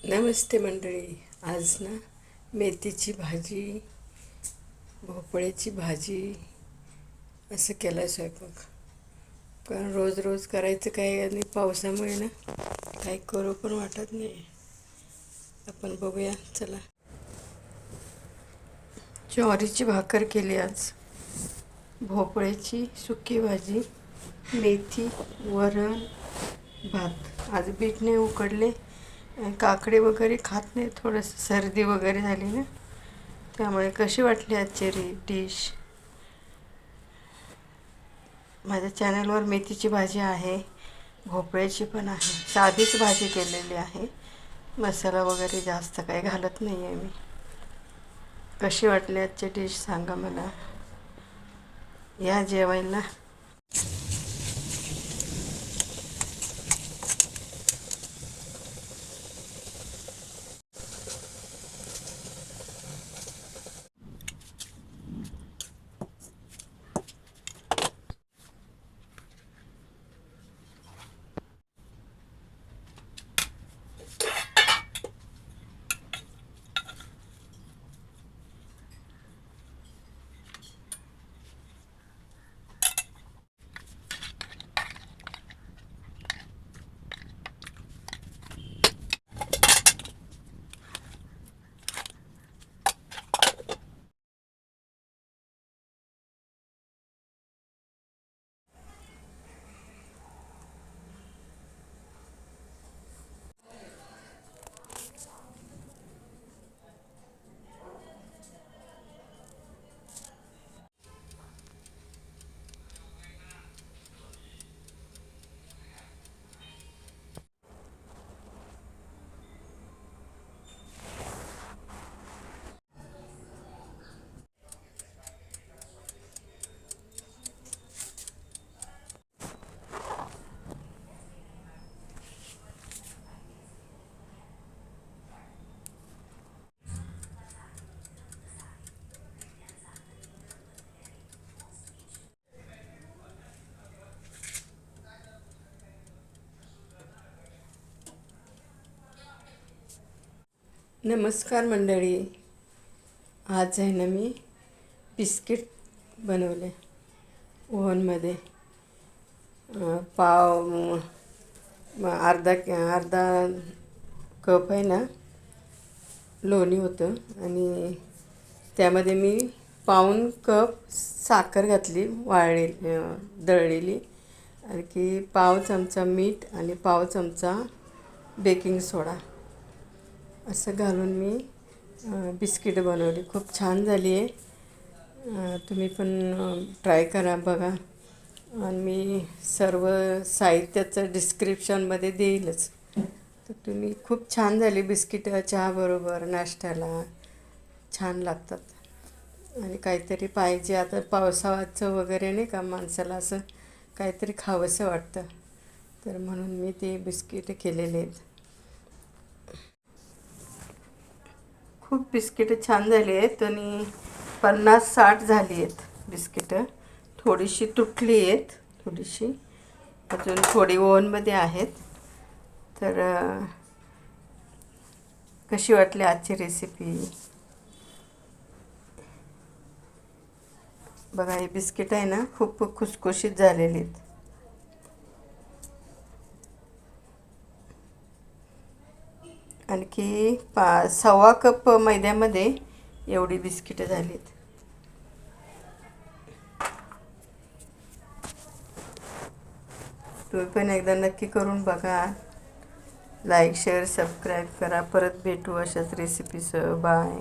नमस्ते मंडळी. आज ना मेथीची भाजी, भोपळ्याची भाजी असं केलं स्वयंपाक. कारण रोज रोज करायचं काय आणि पावसामुळे ना काही करू पण वाटत नाही. आपण बघूया चला. ज्वारीची भाकर केली आज, भोपळ्याची सुकी भाजी, मेथी, वरण, भात. आज बीट नाही उकडले, काकडे वगैरे खात नाही, थोडंसं सर्दी वगैरे झाली ना, त्यामुळे. कशी वाटली आजची डिश? माझ्या चॅनलवर मेथीची भाजी आहे, भोपळ्याची पण आहे. साधीच भाजी केलेली आहे, मसाला वगैरे जास्त काही घालत नाही आहे मी. कशी वाटली आजची डिश सांगा मला. या जेवायला. नमस्कार मंडळी. आज आहे ना मी बिस्किट बनवले ओव्हनमध्ये. पाव अर्धा कप आहे ना लोणी होतं, आणि त्यामध्ये मी पाऊण कप साखर घातली, दळलेली. आणखी पाव चमचा मीठ आणि पाव चमचा बेकिंग सोडा असं घालून मी बिस्किट बनवली. खूप छान झाली आहे. तुम्ही पण ट्राय करा, बघा. आणि मी सर्व साहित्याचं डिस्क्रिप्शनमध्ये देईलच. तर तुम्ही, खूप छान झाली बिस्किट. चहाबरोबर, नाश्त्याला छान लागतात. आणि काहीतरी पाहिजे आता पावसाळ्याचं वगैरे, नाही का, माणसाला असं काहीतरी खावंसं वाटतं, तर म्हणून मी ते बिस्किट केलेले आहेत. खूप बिस्किटं छान झाली आहेत, आणि 50-60 झाली आहेत बिस्किटं. थोडीशी तुटली आहेत, थोडीशी अजून थोडी ओव्हनमध्ये आहेत. तर कशी वाटली आजची रेसिपी बघा. हे बिस्किट आहे ना, खूप खुसखुशीत झालेले आहेत. आणखी 1.25 कप मैद्यामध्ये एवढी बिस्किटं झालीत. तुम्ही पण एकदा नक्की करून बघा. लाईक, शेअर, सबस्क्राईब करा. परत भेटू अशाच रेसिपीसह. बाय.